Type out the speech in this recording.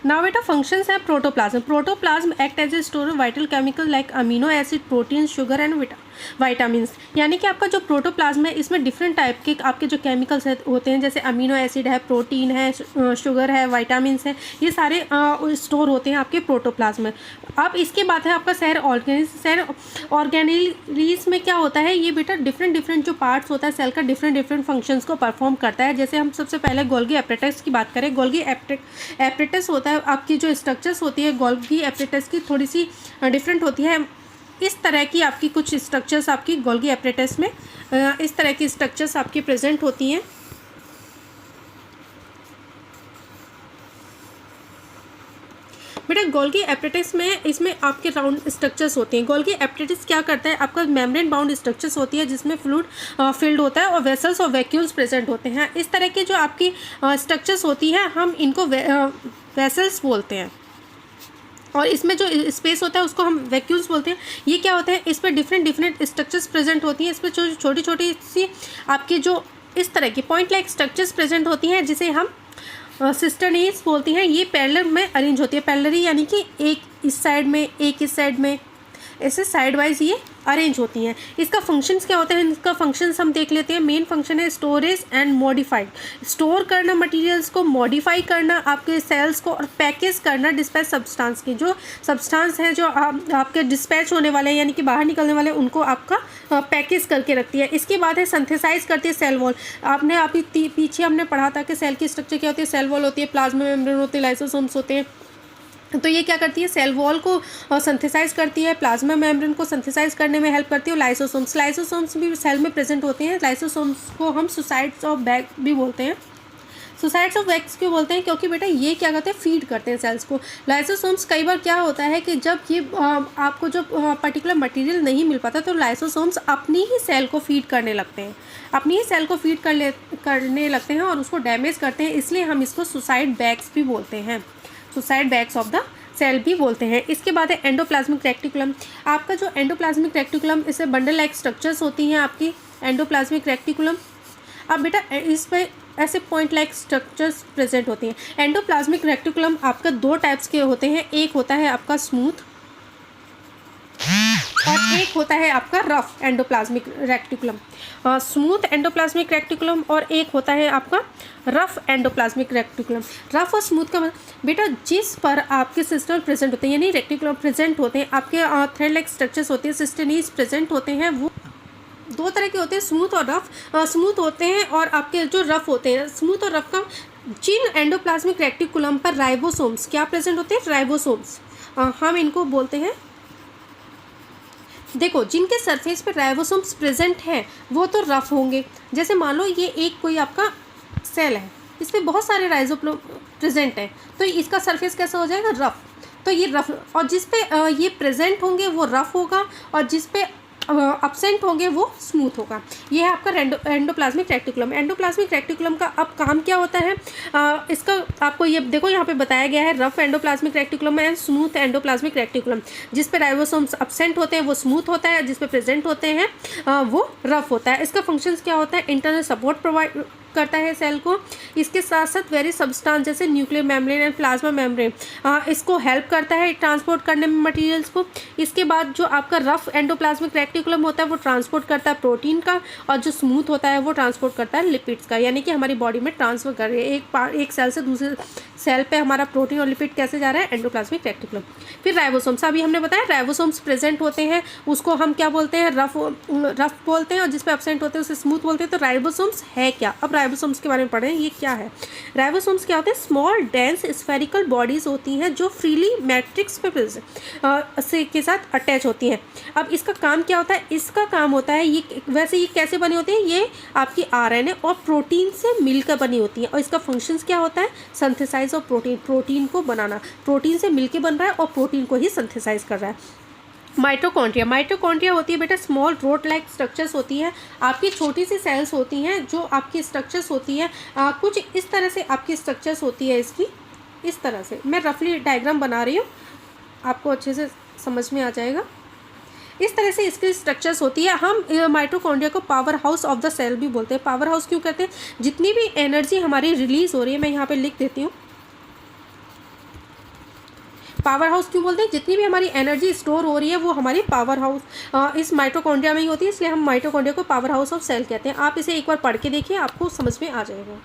Now बेटा functions है protoplasm. Protoplasm act as a store of vital chemical like amino acid, protein, sugar and vitamins. यानी कि आपका जो प्रोटोप्लाज्म है इसमें डिफरेंट टाइप के आपके जो केमिकल्स होते हैं, जैसे अमीनो एसिड है, प्रोटीन है, शुगर है, वाइटामिन्स है, ये सारे स्टोर होते हैं आपके प्रोटोप्लाज्म में। अब इसके बाद है आपका सेल ऑर्गेनेलीज में क्या होता है, ये बेटा डिफरेंट जो पार्ट्स होता है सेल का डिफरेंट फंक्शंस को परफॉर्म करता है। जैसे हम सबसे पहले गोल्गी एपरेटस की बात करें, गोल्गी एपरेटस होता है, आपकी जो स्ट्रक्चर्स होती है गोल्गी एपरेटस की थोड़ी सी डिफरेंट होती है। इस तरह की आपकी कुछ स्ट्रक्चर्स आपकी गोल्गी एपरेटस में इस तरह की स्ट्रक्चर्स आपकी प्रेजेंट होती हैं। बेटा गोल्गी एपरेटस में इसमें आपके राउंड स्ट्रक्चर्स होते हैं। गोल्गी एपरेटस क्या करता है, आपका मेम्ब्रेन बाउंड स्ट्रक्चर्स होती है जिसमें फ्लूइड फिल्ड होता है और वेसल्स और वैक्यूल्स प्रेजेंट होते हैं। इस तरह की जो आपकी स्ट्रक्चर्स होती है हम इनको वेसल्स बोलते हैं, और इसमें जो स्पेस होता है उसको हम वैक्यूल्स बोलते हैं। ये क्या होता है, इस पर डिफरेंट स्ट्रक्चर्स प्रेजेंट होती हैं। इस पर छोटी छोटी सी आपकी जो इस तरह की पॉइंट लाइक स्ट्रक्चर्स प्रेजेंट होती हैं जिसे हम सिस्टर्नीज बोलती हैं। ये पैरेलल में अरेंज होती है, पैरेलली यानी कि एक इस साइड में एक इस साइड में, ऐसे साइड वाइज ये अरेंज होती हैं। इसका फंक्शंस क्या होता है, इसका फंक्शंस हम देख लेते हैं। मेन फंक्शन है स्टोरेज एंड मॉडिफाइड, स्टोर करना मटेरियल्स को, मॉडिफाई करना आपके सेल्स को, और पैकेज करना डिस्पैच सब्सटेंस की। जो सब्सटेंस है जो आपके डिस्पैच होने वाले हैं यानी कि बाहर निकलने वाले, उनको आपका पैकेज करके रखती है। इसके बाद है सिंथेसाइज करती है सेल वॉल। आपने पीछे हमने पढ़ा था कि सेल की स्ट्रक्चर क्या होती है, सेल वॉल होती है, प्लाज्मा मेम्ब्रेन होती है, लाइसोसोम्स होते हैं। तो ये क्या करती है, सेल वॉल को सिंथेसाइज करती है, प्लाज्मा मेम्ब्रेन को सिंथेसाइज करने में हेल्प करती है। लाइसोसोम्स भी सेल में प्रेजेंट होते हैं। लाइसोसोम्स को हम सुसाइड्स ऑफ बैग भी बोलते हैं। सुसाइड्स ऑफ बैग्स क्यों बोलते हैं, क्योंकि बेटा ये क्या करते हैं, फीड करते हैं सेल्स को। लाइसोसोम्स कई बार क्या होता है कि जब ये आपको जो पर्टिकुलर मटेरियल नहीं मिल पाता तो लाइसोसोम्स अपनी ही सेल को फीड करने लगते हैं, अपनी ही सेल को फीड करने लगते हैं और उसको डैमेज करते हैं। इसलिए हम इसको सुसाइड बैग्स भी बोलते हैं, suicide bags of the cell भी बोलते हैं। इसके बाद है एंडोप्लाज्मिक रेक्टिकुलम। आपका जो एंडोप्लाज्मिक रेक्टिकुलम, इससे बंडल लाइक स्ट्रक्चर्स होती हैं आपकी एंडोप्लाज्मिक रेक्टिकुलम। अब बेटा इस पर ऐसे पॉइंट लाइक स्ट्रक्चर्स प्रेजेंट होती हैं। एंडोप्लाज्मिक रेक्टिकुलम आपका दो टाइप्स के होते हैं, एक होता है आपका स्मूथ और एक होता है आपका rough endoplasmic reticulum. Smooth endoplasmic reticulum और एक होता है आपका रफ एंडोप्लाज्मिक रेक्टिकुलम। रफ और स्मूथ का बेटा जिस पर आपके सिस्टम प्रेजेंट होते हैं यानी रेक्टिकुलम प्रेजेंट होते हैं, आपके थ्रेड लाइक स्ट्रक्चर्स होते हैं, सिस्टनीज प्रेजेंट होते हैं, वो दो तरह के होते हैं, स्मूथ और रफ। स्मूथ होते हैं और आपके जो रफ होते हैं, स्मूथ और रफ का जिन एंडोप्लाज्मिक रेक्टिकुलम पर राइबोसोम्स क्या प्रेजेंट होते हैं, राइबोसोम्स हम इनको बोलते हैं। देखो जिनके सरफेस पर राइबोसोम्स प्रेजेंट हैं वो तो रफ होंगे। जैसे मान लो ये एक कोई आपका सेल है, इसमें बहुत सारे राइबोसोम प्रेजेंट हैं, तो इसका सरफेस कैसा हो जाएगा, रफ। तो ये रफ, और जिस पे ये प्रेजेंट होंगे वो रफ होगा, और जिस पे अपसेंट होंगे वो स्मूथ होगा। ये है आपका एंडोप्लाज्मिक रेक्टिकुलम। एंडोप्लाज्मिक रेक्टिकुलम का अब काम क्या होता है, इसका आपको ये देखो यहाँ पे बताया गया है, rough endoplasmic reticulum and smooth endoplasmic reticulum. जिस पे राइबोसोम्स अपसेंट होते हैं वो स्मूथ होता है, जिस पे प्रेजेंट होते हैं वो रफ होता है। इसका फंक्शंस क्या होता है, इंटरनल सपोर्ट प्रोवाइड करता है सेल को। इसके साथ साथ वेरी सब्सटेंस जैसे nuclear membrane and plasma membrane इसको हेल्प करता है ट्रांसपोर्ट करने में मटेरियल्स को। इसके बाद जो आपका रफ एंडोप्लाज्मिक रेक्टिकुलम होता है वो ट्रांसपोर्ट करता है प्रोटीन का, और जो स्मूथ होता है वो ट्रांसपोर्ट करता है लिपिड्स का, यानी कि हमारी बॉडी में ट्रांसफर कर रही है एक सेल से दूसरे सेल पे हमारा प्रोटीन और लिपिड कैसे जा रहा है, एंडोप्लाज्मिक रेक्टिकुलम। फिर राइबोसोम्स, अभी हमने बताया राइबोसोम्स प्रेजेंट होते हैं, उसको हम क्या बोलते हैं, रफ बोलते हैं, और जिस पे एब्सेंट होते हैं उसे स्मूथ बोलते हैं। तो राइबोसोम्स है क्या, अब राइबोसोम्स के बारे में पढ़ें, ये क्या है। राइबोसोम्स क्या होते हैं, स्मॉल डेंस स्फेरिकल बॉडीज होती हैं जो फ्रीली मैट्रिक्स पे से के साथ अटैच होती हैं। अब इसका काम क्या होता है, इसका काम होता है ये वैसे ये कैसे बने होते हैं, ये आपकी आरएनए और प्रोटीन से मिलकर बनी होती है। और इसका फंक्शंस क्या होता है, सिंथेसाइज ऑफ प्रोटीन, प्रोटीन को बनाना, प्रोटीन से मिलके बन रहा है और प्रोटीन को ही सिंथेसाइज कर रहा है। माइटोकॉन्ड्रिया, माइटोकॉन्ड्रिया होती है बेटा स्मॉल रोड लाइक स्ट्रक्चर्स होती हैं, आपकी छोटी सी सेल्स होती हैं जो आपकी स्ट्रक्चर्स होती हैं, कुछ इस तरह से आपकी स्ट्रक्चर्स होती है। इसकी इस तरह से मैं रफली डायग्राम बना रही हूँ, आपको अच्छे से समझ में आ जाएगा। इस तरह से इसकी स्ट्रक्चर्स होती है। हम माइटोकॉन्ड्रिया को power house of the cell भी बोलते हैं। पावर हाउस क्यों कहते हैं, जितनी भी एनर्जी हमारी रिलीज हो रही है, मैं यहाँ पे लिख देती हूँ, पावर हाउस क्यों बोलते हैं? जितनी भी हमारी एनर्जी स्टोर हो रही है वो हमारी पावर हाउस इस माइटोकॉन्ड्रिया में ही होती है, इसलिए हम माइटोकॉन्ड्रिया को पावर हाउस ऑफ सेल कहते हैं। आप इसे एक बार पढ़ के देखिए, आपको समझ में आ जाएगा।